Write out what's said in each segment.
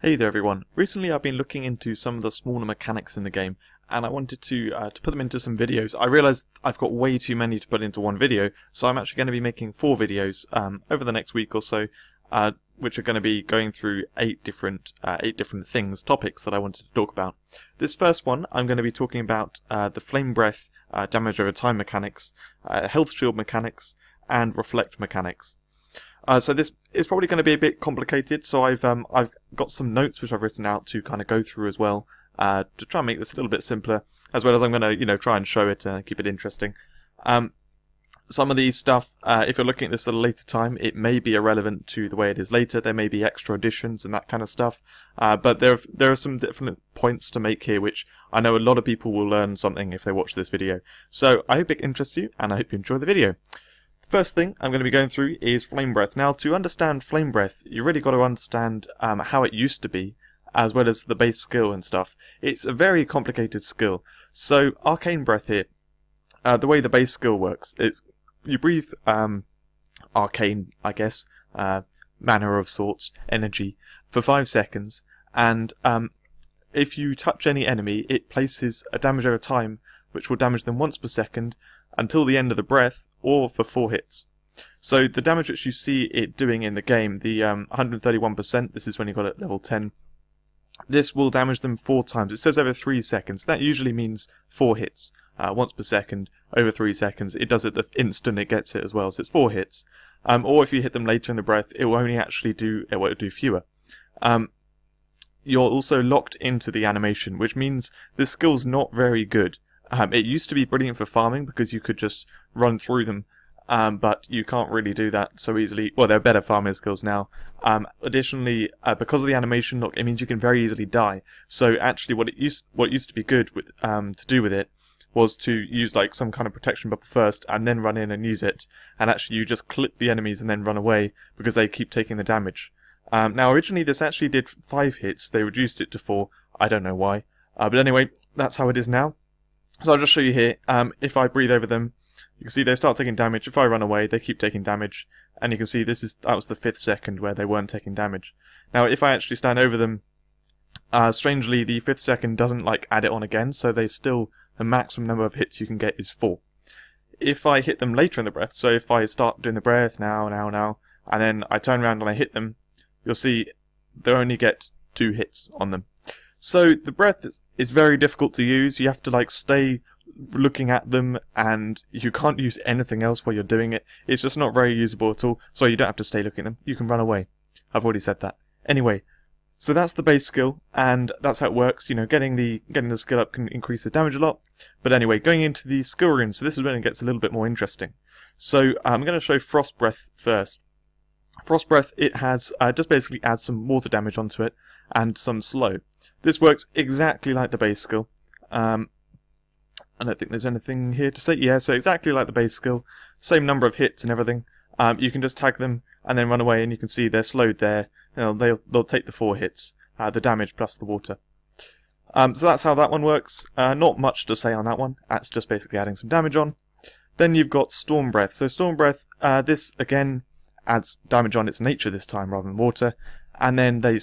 Hey there everyone. Recently I've been looking into some of the smaller mechanics in the game and I wanted to put them into some videos. I realised I've got way too many to put into one video, so I'm actually going to be making 4 videos over the next week or so, which are going to be going through 8 different topics that I wanted to talk about. This first one I'm going to be talking about the flame breath, damage over time mechanics, health shield mechanics, and reflect mechanics. So this is probably going to be a bit complicated, so I've got some notes which I've written out to kind of go through as well, to try and make this a little bit simpler, as well as I'm going to try and show it and keep it interesting. Some of these stuff, if you're looking at this at a later time, it may be irrelevant to the way it is later. There may be extra additions and that kind of stuff, but there are some different points to make here, which I know a lot of people will learn something if they watch this video. So I hope it interests you, and I hope you enjoy the video. First thing I'm going to be going through is flame breath. Now, to understand flame breath, you really got to understand how it used to be, as well as the base skill and stuff. It's a very complicated skill. So, arcane breath here, the way the base skill works, you breathe arcane, I guess, manner of sorts, energy, for 5 seconds, and if you touch any enemy, it places a damage over time, which will damage them once per second, until the end of the breath, or for 4 hits. So the damage which you see it doing in the game, the 131%, this is when you got it at level 10, this will damage them 4 times. It says over 3 seconds. That usually means 4 hits, once per second, over 3 seconds. It does it the instant it gets it as well, so it's 4 hits. Or if you hit them later in the breath, it will only actually do, it will do fewer. You're also locked into the animation, which means this skill's not very good. It used to be brilliant for farming because you could just run through them, but you can't really do that so easily. Well, they're better farming skills now. Additionally, because of the animation lock, it means you can very easily die. So actually, what used to be good with to do with it was to use like some kind of protection bubble first, and then run in and use it. And actually, you just clip the enemies and then run away because they keep taking the damage. Now, originally this actually did 5 hits. They reduced it to 4. I don't know why, but anyway, that's how it is now. So I'll just show you here, if I breathe over them, you can see they start taking damage. If I run away, they keep taking damage. And you can see that was the 5th second where they weren't taking damage. Now, if I actually stand over them, strangely, the 5th second doesn't like add it on again, so they still, the maximum number of hits you can get is 4. If I hit them later in the breath, so if I start doing the breath now, and then I turn around and I hit them, you'll see they only get 2 hits on them. So the breath is very difficult to use. You have to like stay looking at them, and you can't use anything else while you're doing it. It's just not very usable at all. So you don't have to stay looking at them. You can run away. I've already said that. Anyway, so that's the base skill, and that's how it works. You know, getting the skill up can increase the damage a lot. But anyway, going into the skill runes, so this is when it gets a little bit more interesting. So I'm going to show frost breath first. Frost breath, it has just basically adds some water damage onto it and some slow. This works exactly like the base skill. I don't think there's anything here to say. Yeah, so exactly like the base skill. Same number of hits and everything. You can just tag them and then run away, and you can see they're slowed there. They'll take the 4 hits, the damage plus the water. So that's how that one works. Not much to say on that one. That's just basically adding some damage on. Then you've got Storm Breath. So Storm Breath, this again adds damage on its nature this time rather than water. And then they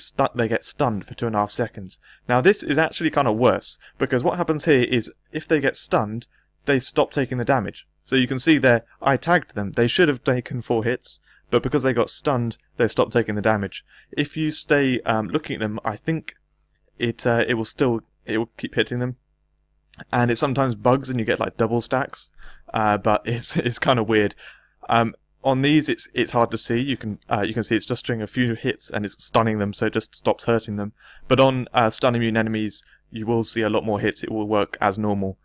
get stunned for 2.5 seconds. Now this is actually kind of worse, because what happens here is if they get stunned, they stop taking the damage. So you can see there, I tagged them. They should have taken 4 hits, but because they got stunned, they stopped taking the damage. If you stay looking at them, I think it will keep hitting them, and it sometimes bugs and you get like double stacks. But it's kind of weird. On these, it's hard to see. You can see it's just doing a few hits and it's stunning them, so it just stops hurting them. But on stun immune enemies, you will see a lot more hits. It will work as normal,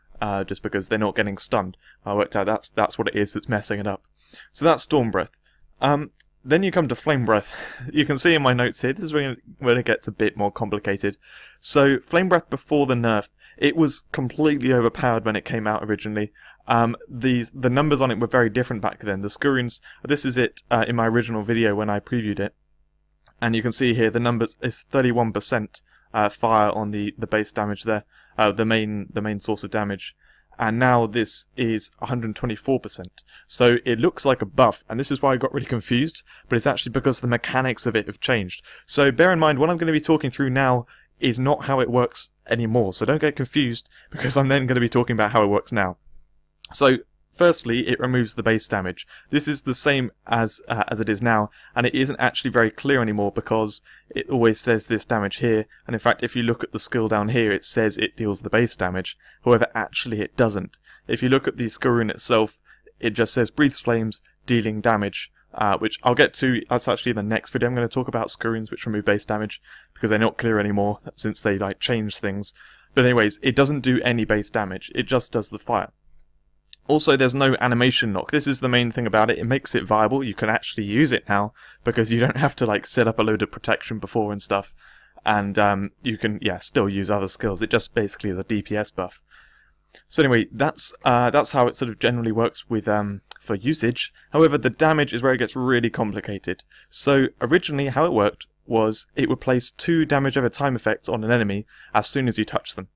just because they're not getting stunned. I worked out that's what it is that's messing it up. So that's Storm Breath. Then you come to Flame Breath. You can see in my notes here, this is when it gets a bit more complicated. So Flame Breath before the nerf, it was completely overpowered when it came out originally. The numbers on it were very different back then. The skill runes, this is it in my original video when I previewed it, and you can see here the numbers is 31% fire on the base damage there, the main source of damage, and now this is 124%. So it looks like a buff, and this is why I got really confused, but it's actually because the mechanics of it have changed. So bear in mind, what I'm going to be talking through now is not how it works anymore, so don't get confused, because I'm then going to be talking about how it works now. So firstly, it removes the base damage. This is the same as it is now, and it isn't actually very clear anymore because it always says this damage here, and in fact if you look at the skill down here it says it deals the base damage, however actually it doesn't. If you look at the skill rune itself, it just says breathes flames, dealing damage, which I'll get to. That's actually the next video. I'm going to talk about skill runes which remove base damage, because they're not clear anymore since they like change things. But anyways, it doesn't do any base damage, it just does the fire. Also, there's no animation knock. This is the main thing about it. It makes it viable. You can actually use it now because you don't have to like set up a load of protection before and stuff. And you can, yeah, still use other skills. It just basically is a DPS buff. So anyway, that's how it sort of generally works with for usage. However, the damage is where it gets really complicated. So originally, how it worked was it would place 2 damage over time effects on an enemy as soon as you touch them.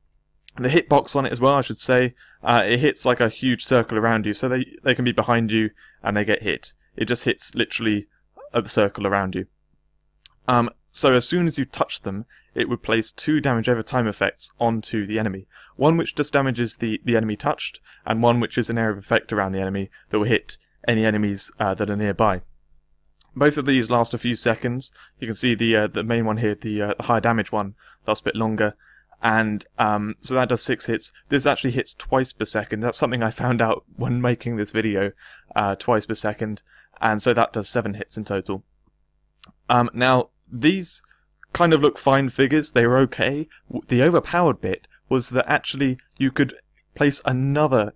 The hitbox on it as well, I should say, it hits like a huge circle around you, so they can be behind you and they get hit. It just hits literally a circle around you. So as soon as you touch them, it would place 2 damage over time effects onto the enemy. One which just damages the enemy touched, and one which is an area of effect around the enemy that will hit any enemies that are nearby. Both of these last a few seconds. You can see the main one here, the high damage one, lasts a bit longer. And so that does 6 hits. This actually hits twice per second. That's something I found out when making this video, twice per second. And so that does 7 hits in total. Now, these kind of look fine figures. They were okay. The overpowered bit was that actually you could place another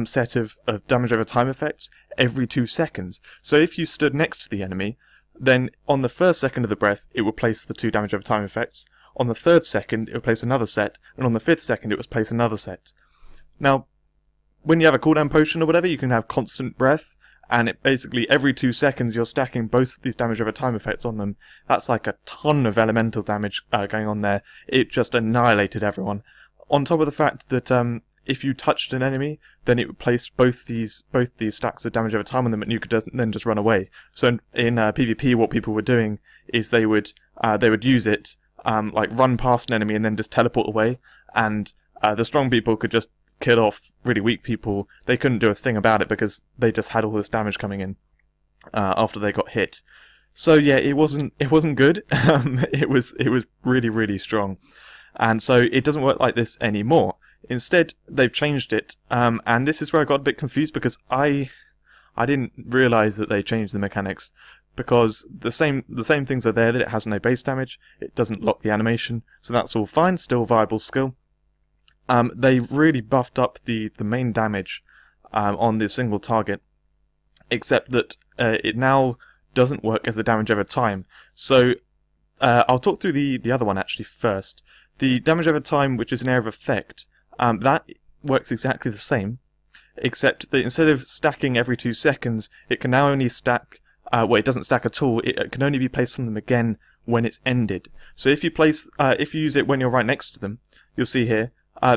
set of damage over time effects every 2 seconds. So if you stood next to the enemy, then on the first second of the breath, it would place the 2 damage over time effects. On the 3rd second, it would place another set, and on the 5th second, it would place another set. Now, when you have a cooldown potion or whatever, you can have constant breath, and it basically every 2 seconds you're stacking both of these damage over time effects on them. That's like a ton of elemental damage going on there. It just annihilated everyone. On top of the fact that if you touched an enemy, then it would place both these stacks of damage over time on them, and you could then just run away. So in PvP, what people were doing is they would use it. Like run past an enemy and then just teleport away, and the strong people could just kill off really weak people. They couldn't do a thing about it because they just had all this damage coming in after they got hit. So yeah, it wasn't good. It was really, really strong, and so it doesn't work like this anymore. Instead, they've changed it, and this is where I got a bit confused because I didn't realise that they changed the mechanics. Because the same things are there, that it has no base damage, it doesn't lock the animation, so that's all fine, still viable skill. They really buffed up the main damage on the single target, except that it now doesn't work as a damage over time. So I'll talk through the other one actually first. The damage over time, which is an area of effect, that works exactly the same, except that instead of stacking every 2 seconds, it can now only stack. Well, it doesn't stack at all. It can only be placed on them again when it's ended. So if you use it when you're right next to them, you'll see here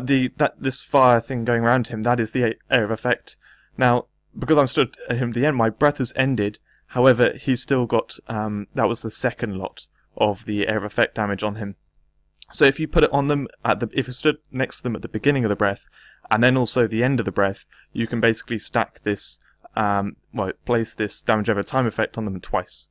this fire thing going around him. That is the area of effect. Now, because I'm stood at him at the end, my breath has ended. However, he's still got that was the second lot of the area of effect damage on him. So if you put it on them if you stood next to them at the beginning of the breath, and then also the end of the breath, you can basically stack this. Place this damage over time effect on them twice.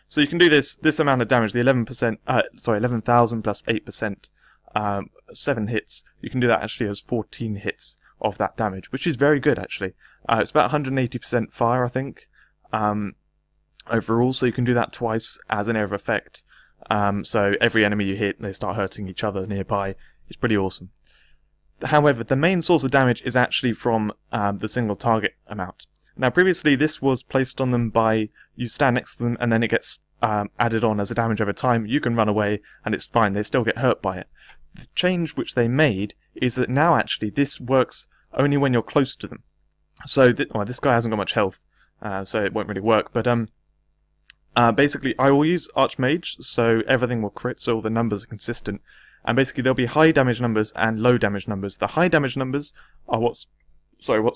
So you can do this amount of damage, the 11,000 plus 8%, 7 hits. You can do that actually as 14 hits of that damage, which is very good actually. It's about 180% fire, I think, overall. So you can do that twice as an area of effect. So every enemy you hit, they start hurting each other nearby. It's pretty awesome. However, the main source of damage is actually from the single target amount. Now previously this was placed on them by, you stand next to them and then it gets added on as a damage over time. You can run away and it's fine, they still get hurt by it. The change which they made is that now actually this works only when you're close to them. So this guy hasn't got much health, so it won't really work, but basically I will use Archmage, so everything will crit, so all the numbers are consistent. and basically there'll be high damage numbers and low damage numbers. The high damage numbers are what's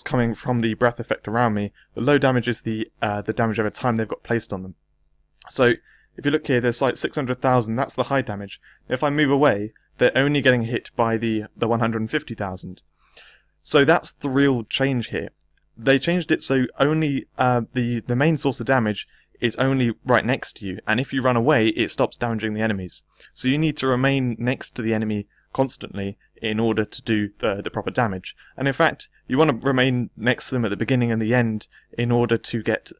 coming from the breath effect around me. The low damage is the damage over time they've got placed on them. So if you look here, there's like 600,000, that's the high damage. If I move away, they're only getting hit by the 150,000. So that's the real change here. They changed it so only the main source of damage is only right next to you, and if you run away, it stops damaging the enemies. So you need to remain next to the enemy constantly in order to do the proper damage. And in fact, you want to remain next to them at the beginning and the end in order to get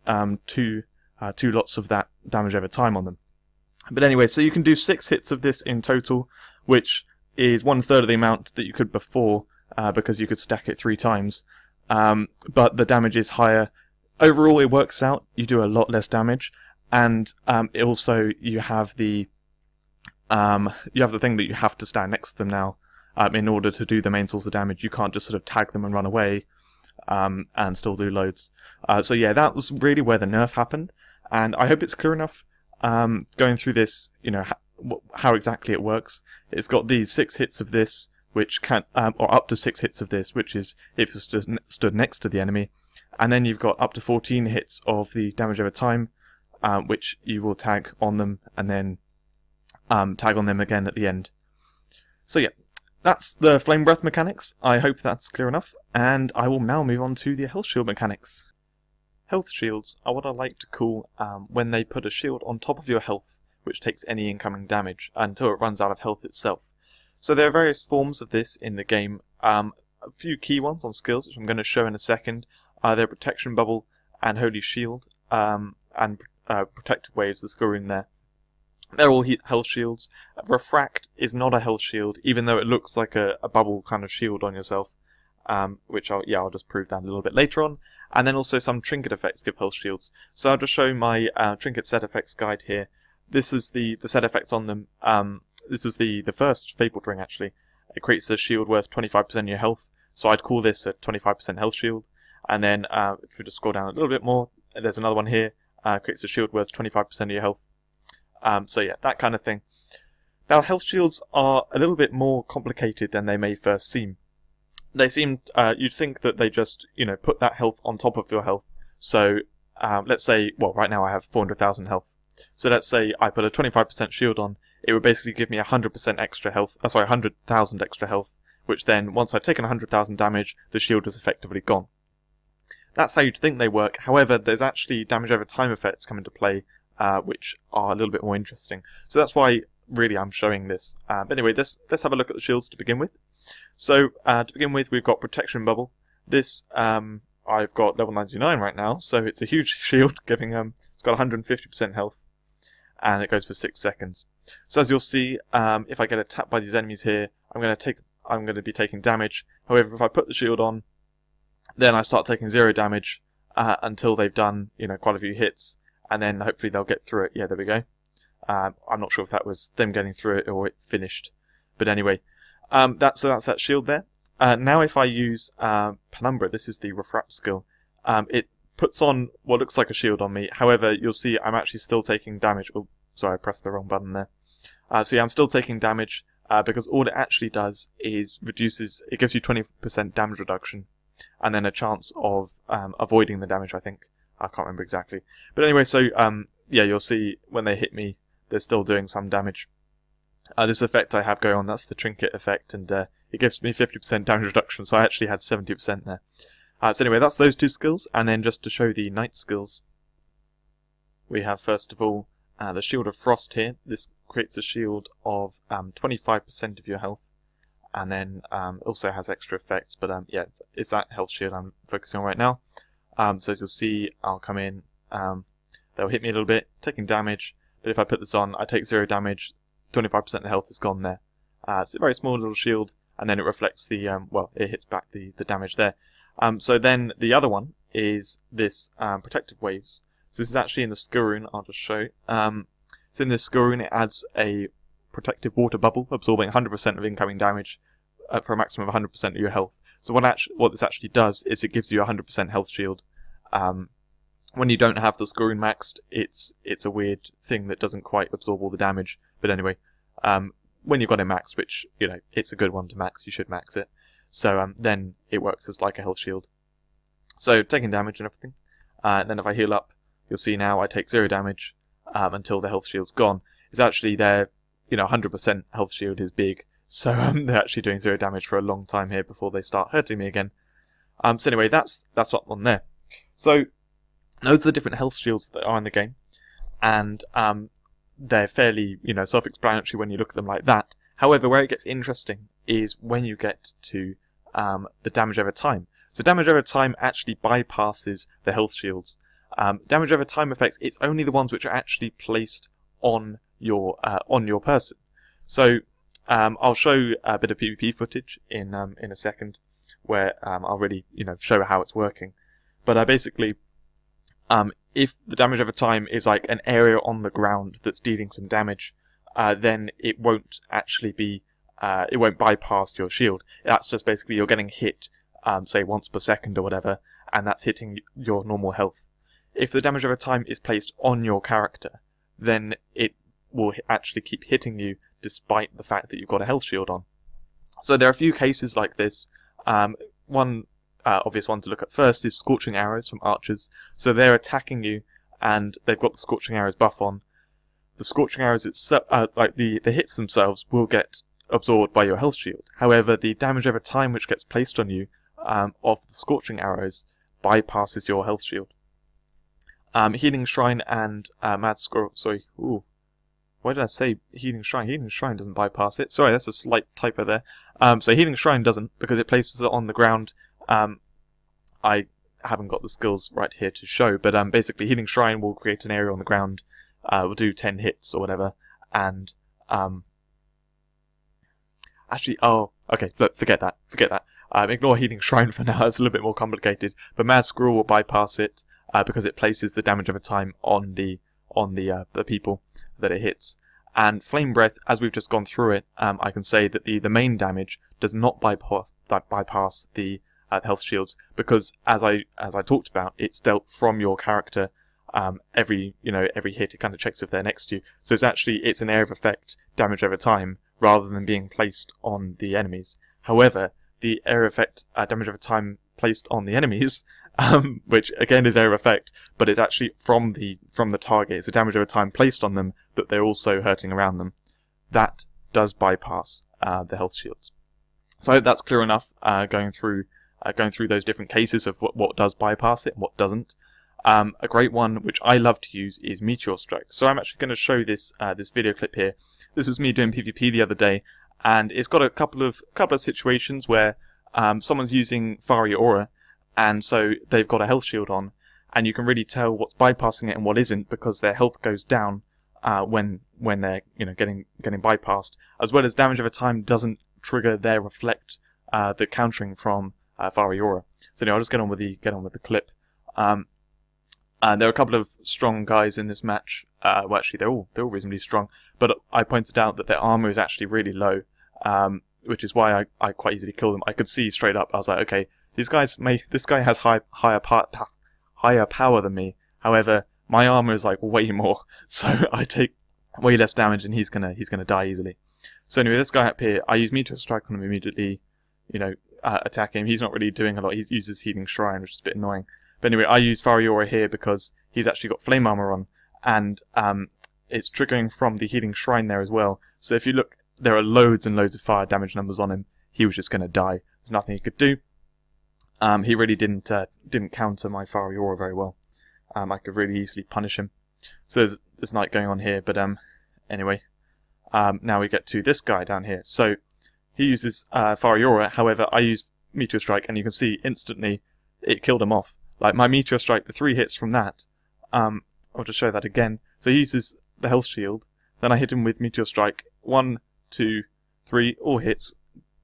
two lots of that damage over time on them. But anyway, so you can do 6 hits of this in total, which is 1/3 of the amount that you could before, because you could stack it 3 times. But the damage is higher. Overall, it works out. You do a lot less damage, and also you have the thing that you have to stand next to them now in order to do the main source of damage. You can't just sort of tag them and run away and still do loads. So yeah, that was really where the nerf happened, and I hope it's clear enough going through this. You know how exactly it works. It's got these 6 hits of this, which can, or up to 6 hits of this, which is if you stood next to the enemy. And then you've got up to 14 hits of the damage over time, which you will tag on them, and then tag on them again at the end. So yeah, that's the flame breath mechanics. I hope that's clear enough, and I will now move on to the health shield mechanics. Health shields are what I like to call when they put a shield on top of your health, which takes any incoming damage until it runs out of health itself. So there are various forms of this in the game. A few key ones on skills, which I'm going to show in a second. They're Protection Bubble and Holy Shield, and Protective Waves, the skill rune there. They're all health shields. Refract is not a health shield, even though it looks like a bubble kind of shield on yourself, which I'll just prove that a little bit later on. And then also some trinket effects give health shields. So I'll just show my trinket set effects guide here. This is the set effects on them. This is the first Fabled Ring, actually. It creates a shield worth 25% of your health, so I'd call this a 25% health shield. And then, if we just scroll down a little bit more, there's another one here, creates a shield worth 25% of your health. So yeah, that kind of thing. Now, health shields are a little bit more complicated than they may first seem. They seem, you'd think that they just, put that health on top of your health. So, let's say, well, right now I have 400,000 health. So let's say I put a 25% shield on, it would basically give me 100% extra health, 100,000 extra health, which then, once I've taken 100,000 damage, the shield is effectively gone. That's how you'd think they work. However, there's actually damage over time effects come into play, which are a little bit more interesting. So that's why, really, I'm showing this. But anyway, let's have a look at the shields to begin with. So, to begin with, we've got Protection Bubble. This, I've got level 99 right now, so it's a huge shield, giving, it's got 150% health, and it goes for 6 seconds. So as you'll see, if I get attacked by these enemies here, I'm going to be taking damage. However, if I put the shield on, then I start taking 0 damage until they've done, quite a few hits, and then hopefully they'll get through it. Yeah, there we go. I'm not sure if that was them getting through it or it finished, but anyway, that's that shield there. Now, if I use Penumbra, this is the Refract skill. It puts on what looks like a shield on me. However, you'll see I'm actually still taking damage. Oh, sorry, I pressed the wrong button there. So yeah, I'm still taking damage because all it actually does is it gives you 20% damage reduction, and then a chance of avoiding the damage, I think. I can't remember exactly. But anyway, so yeah, you'll see when they hit me, they're still doing some damage. This effect I have going on, that's the trinket effect, and it gives me 50% damage reduction, so I actually had 70% there. So anyway, that's those 2 skills, and then just to show the knight skills, we have first of all the Shield of Frost here. This creates a shield of 25% of your health, and then also has extra effects, but yeah, it's that health shield I'm focusing on right now. So as you'll see, I'll come in, they'll hit me a little bit, taking damage, but if I put this on, I take 0 damage, 25% of the health is gone there. It's a very small little shield, and then it reflects the, it hits back the damage there. So then the other one is this Protective Waves. So this is actually in the skill rune, I'll just show. So in this skill rune, it adds a Protective Water Bubble, absorbing 100% of incoming damage for a maximum of 100% of your health. So what this actually does is it gives you a 100% health shield. When you don't have the skill rune maxed, it's a weird thing that doesn't quite absorb all the damage. But anyway, when you've got it maxed, which, you know, it's a good one to max, you should max it. So then it works as like a health shield. So taking damage and everything. Then if I heal up, you'll see now I take 0 damage until the health shield's gone. It's actually their, you know, 100% health shield is big. So they're actually doing 0 damage for a long time here before they start hurting me again. So anyway, that's what on there. So those are the different health shields that are in the game. And they're fairly, you know, self-explanatory when you look at them like that. However, where it gets interesting is when you get to the damage over time. So damage over time actually bypasses the health shields. Damage over time effects, it's only the ones which are actually placed on your person. So I'll show a bit of PvP footage in a second, where I'll really, you know, show how it's working. But basically, if the damage over time is like an area on the ground that's dealing some damage, then it won't actually be, it won't bypass your shield. That's just basically you're getting hit, say once per second or whatever, and that's hitting your normal health. If the damage over time is placed on your character, then it will actually keep hitting you despite the fact that you've got a health shield on. So there are a few cases like this. One obvious one to look at first is Scorching Arrows from archers. So they're attacking you, and they've got the Scorching Arrows buff on. The Scorching Arrows itself, like the hits themselves, will get absorbed by your health shield. However, the damage over time which gets placed on you of the Scorching Arrows bypasses your health shield. Healing Shrine and Mad Squirrel. Sorry, ooh. Why did I say Healing Shrine? Healing Shrine doesn't bypass it. Sorry, that's a slight typo there. So Healing Shrine doesn't, because it places it on the ground. I haven't got the skills right here to show, but basically Healing Shrine will create an area on the ground, will do 10 hits or whatever, and actually, oh, okay, look, forget that. Ignore Healing Shrine for now, it's a little bit more complicated, but Mad Squirrel will bypass it, because it places the damage over time on the people that it hits. And Flame Breath, as we've just gone through it, I can say that the main damage does not bypass the health shields, because as I talked about, it's dealt from your character. Every hit, it kind of checks if they're next to you. So it's an area of effect damage over time rather than being placed on the enemies. However, the area of effect damage over time placed on the enemies, which again is area of effect, but it's actually from the target. It's a damage over time placed on them that they're also hurting around them. That does bypass the health shields. So I hope that's clear enough. Going through those different cases of what does bypass it and what doesn't. A great one which I love to use is Meteor Strike. So I'm actually going to show this video clip here. This was me doing PvP the other day, and it's got a couple of situations where someone's using Fiery Aura, and so they've got a health shield on, and you can really tell what's bypassing it and what isn't, because their health goes down when they're getting bypassed, as well as damage over time doesn't trigger their reflect, the countering from Fiery Aura. So anyway, I'll just get on with the clip. And there are a couple of strong guys in this match. Well, actually, they're all reasonably strong. But I pointed out that their armor is actually really low, which is why I quite easily kill them. I could see straight up. I was like, okay, this guy has higher power than me. However, my armor is like way more, so I take way less damage, and he's gonna die easily. So anyway, this guy up here, I use Meteor Strike on him immediately. Attack him. He's not really doing a lot. He uses Healing Shrine, which is a bit annoying. But anyway, I use Fiery Aura here because he's actually got Flame Armor on, and it's triggering from the Healing Shrine there as well. So if you look, there are loads and loads of fire damage numbers on him. He was just going to die. There's nothing he could do. He really didn't counter my Fiery Aura very well. I could really easily punish him. So there's night going on here, but anyway, now we get to this guy down here. So he uses Fiery Aura. However, I use Meteor Strike, and you can see instantly it killed him off. Like my Meteor Strike, the 3 hits from that. I'll just show that again. So he uses the health shield. Then I hit him with Meteor Strike. 1, 2, 3, all hits.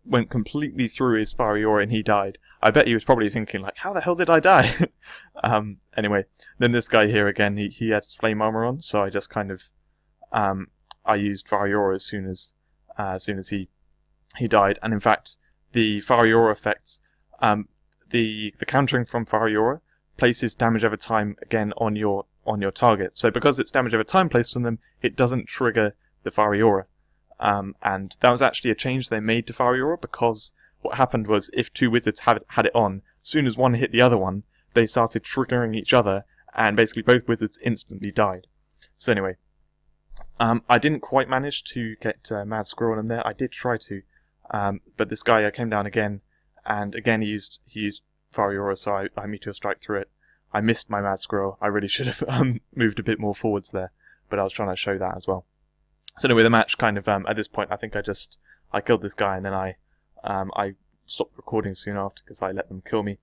Went completely through his Fiery Aura, and he died. I bet he was probably thinking, like, how the hell did I die? Anyway, then this guy here again, he had Flame Armor on, so I just kind of I used Fiery Aura as soon as he died. And in fact, the Fiery Aura effects, the countering from Fiery Aura places damage over time again on your target. So because it's damage over time placed on them, it doesn't trigger the Fiery Aura. and that was actually a change they made to Fiery Aura, because what happened was if two wizards had it on, as soon as one hit the other one, they started triggering each other, and basically both wizards instantly died. So anyway, I didn't quite manage to get Mad Squirrel in there. I did try to, but this guy came down again, and again he used Fiery Aura, so I Meteor Strike through it. I missed my Mad Squirrel. I really should have moved a bit more forwards there, but I was trying to show that as well. So anyway, the match kind of, at this point, I think I killed this guy, and then I stopped recording soon after because I let them kill me.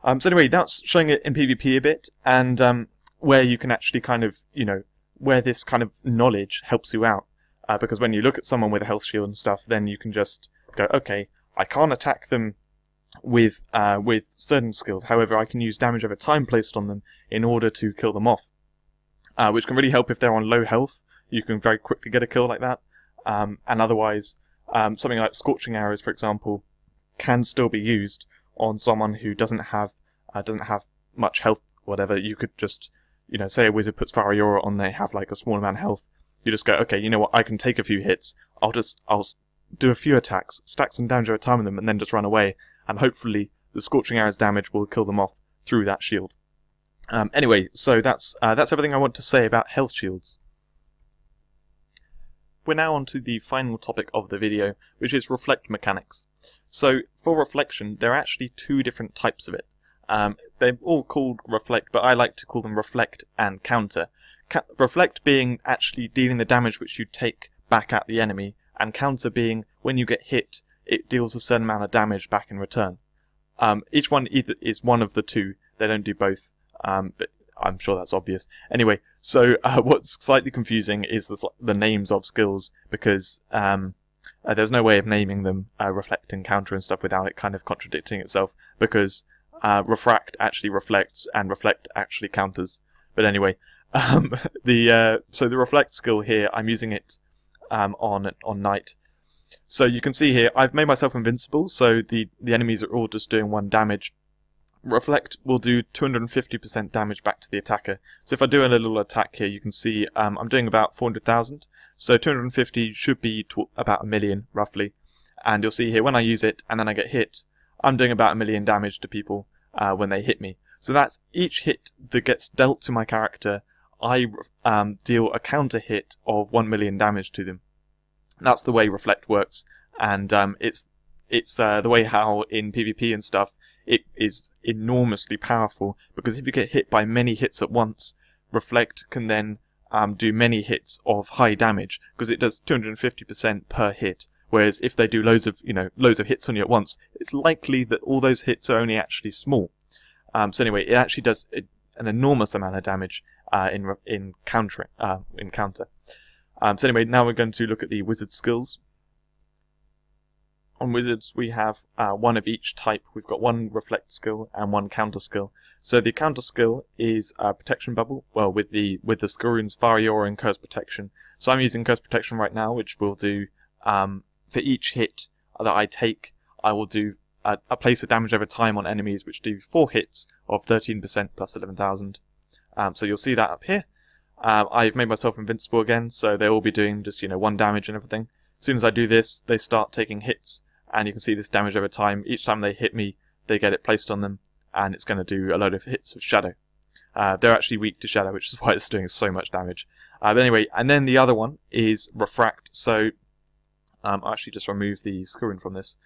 So anyway, that's showing it in PvP a bit, and where you can actually kind of, where this kind of knowledge helps you out. Because when you look at someone with a health shield and stuff, then you can just go, okay, I can't attack them with certain skills. However, I can use damage over time placed on them in order to kill them off, which can really help if they're on low health. You can very quickly get a kill like that, and otherwise, something like Scorching Arrows, for example, can still be used on someone who doesn't have much health. Whatever, you could just, say a wizard puts Fiery Aura on, they have like a small amount of health. You just go, okay, you know what? I can take a few hits. I'll do a few attacks, stack some damage over time on them, and then just run away. And hopefully, the Scorching Arrows damage will kill them off through that shield. Anyway, so that's everything I want to say about health shields. We're now on to the final topic of the video, which is reflect mechanics. So, for reflection, there are actually two different types of it. They're all called reflect, but I like to call them reflect and counter. Reflect being actually dealing the damage which you take back at the enemy, and counter being when you get hit, it deals a certain amount of damage back in return. Each one either is one of the two, they don't do both, but I'm sure that's obvious. Anyway, so what's slightly confusing is the names of skills, because there's no way of naming them reflect and counter and stuff without it kind of contradicting itself, because refract actually reflects and reflect actually counters. But anyway, so the reflect skill here, I'm using it on Knight. So you can see here, I've made myself invincible, so the enemies are all just doing 1 damage. Reflect will do 250% damage back to the attacker. So if I do a little attack here, you can see I'm doing about 400,000. So 250 should be about 1 million, roughly. And you'll see here, when I use it and then I get hit, I'm doing about 1 million damage to people when they hit me. So that's each hit that gets dealt to my character, I deal a counter hit of 1 million damage to them. That's the way reflect works, and it's the way how in PvP and stuff it is enormously powerful, because if you get hit by many hits at once, reflect can then do many hits of high damage, because it does 250% per hit. Whereas if they do loads of hits on you at once, it's likely that all those hits are only actually small. So anyway, it actually does an enormous amount of damage in counter. So anyway, now we're going to look at the wizard skills. On wizards, we have one of each type. We've got 1 reflect skill and 1 counter skill. So the counter skill is protection bubble. Well, with the skill runes Fiery Aura and Curse Protection. So I'm using Curse Protection right now, which will do for each hit that I take, I will do a place of damage over time on enemies, which do 4 hits of 13% plus 11,000. So you'll see that up here. I've made myself invincible again, so they'll all be doing just 1 damage and everything. As soon as I do this, they start taking hits, and you can see this damage over time. Each time they hit me, they get it placed on them, and it's going to do a load of hits of shadow. They're actually weak to shadow, which is why it's doing so much damage. But anyway, and then the other one is refract. So I'll actually just remove the skill rune from this.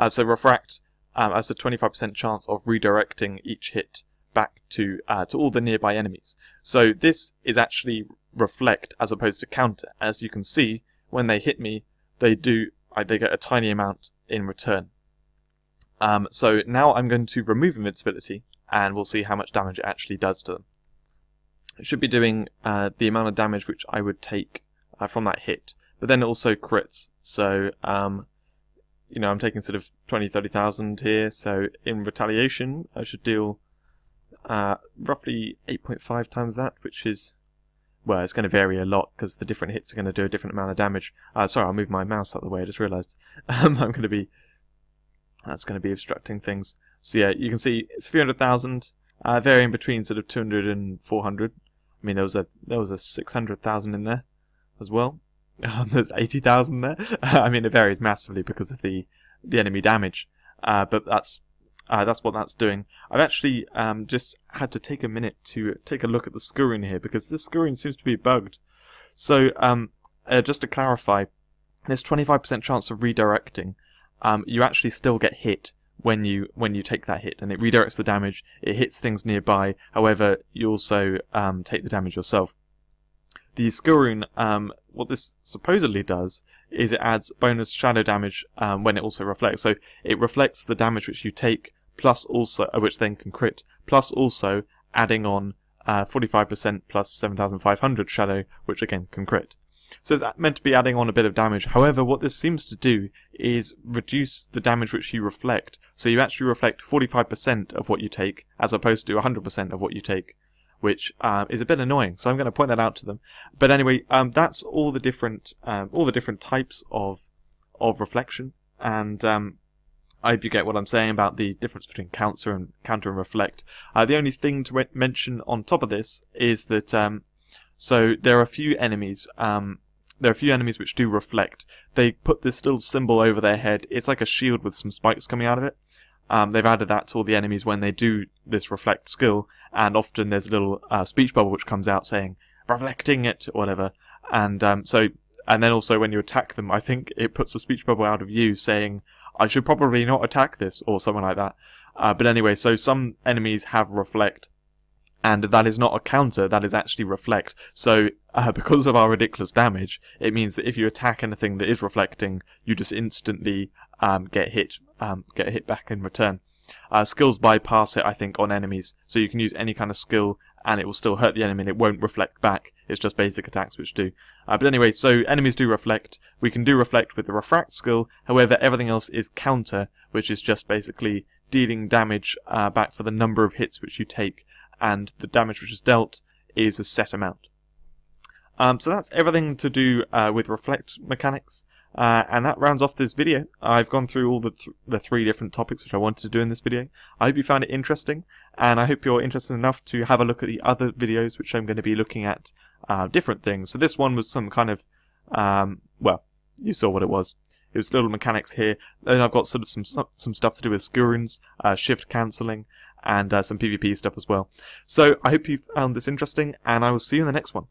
So refract has a 25% chance of redirecting each hit back to all the nearby enemies. So this is actually reflect as opposed to counter. As you can see, when they hit me, they get a tiny amount in return. So now I'm going to remove invincibility, and we'll see how much damage it actually does to them. It should be doing the amount of damage which I would take from that hit, but then it also crits. So I'm taking sort of 20-30,000 here. So in retaliation, I should deal roughly 8.5 times that, which is, well, it's going to vary a lot because the different hits are going to do a different amount of damage. Sorry, I'll move my mouse out of the way. I just realised that's going to be obstructing things. So yeah, you can see it's 300,000, varying between sort of 200 and 400. I mean, there was a 600,000 in there as well. There's 80,000 there. I mean, it varies massively because of the enemy damage, but that's what that's doing. I've actually just had to take a minute to take a look at the screen here because this screen seems to be bugged. So just to clarify, there's 25% chance of redirecting. You actually still get hit when you take that hit, and it redirects the damage. It hits things nearby. However, you also take the damage yourself. The skill rune, what this supposedly does is it adds bonus shadow damage when it also reflects. So it reflects the damage which you take, plus also which then can crit, plus also adding on 45% plus 7,500 shadow, which again can crit. So it's meant to be adding on a bit of damage. However, what this seems to do is reduce the damage which you reflect. So you actually reflect 45% of what you take, as opposed to 100% of what you take, which is a bit annoying. So I'm going to point that out to them. But anyway, that's all the different types of reflection, and I hope you get what I'm saying about the difference between counter and reflect. The only thing to mention on top of this is that so there are a few enemies. There are a few enemies which do reflect. They put this little symbol over their head. It's like a shield with some spikes coming out of it. They've added that to all the enemies when they do this reflect skill, and often there's a little speech bubble which comes out saying reflecting it or whatever. And and then also when you attack them, I think it puts a speech bubble out of you saying, I should probably not attack this, or something like that. But anyway, so some enemies have reflect, and that is not a counter, that is actually reflect. So because of our ridiculous damage, it means that if you attack anything that is reflecting, you just instantly get hit back in return. Skills bypass it, I think, on enemies, so you can use any kind of skill and it will still hurt the enemy and it won't reflect back. It's just basic attacks which do. But anyway, so enemies do reflect. We can do reflect with the refract skill. However, everything else is counter, which is just basically dealing damage back for the number of hits which you take, and the damage which is dealt is a set amount. So that's everything to do with reflect mechanics. And that rounds off this video. I've gone through all the three different topics which I wanted to do in this video. I hope you found it interesting, and I hope you're interested enough to have a look at the other videos which I'm going to be looking at different things. So this one was some kind of, well, you saw what it was. It was little mechanics here. Then I've got sort of some stuff to do with skill runes, shift cancelling, and some PvP stuff as well. So I hope you found this interesting, and I will see you in the next one.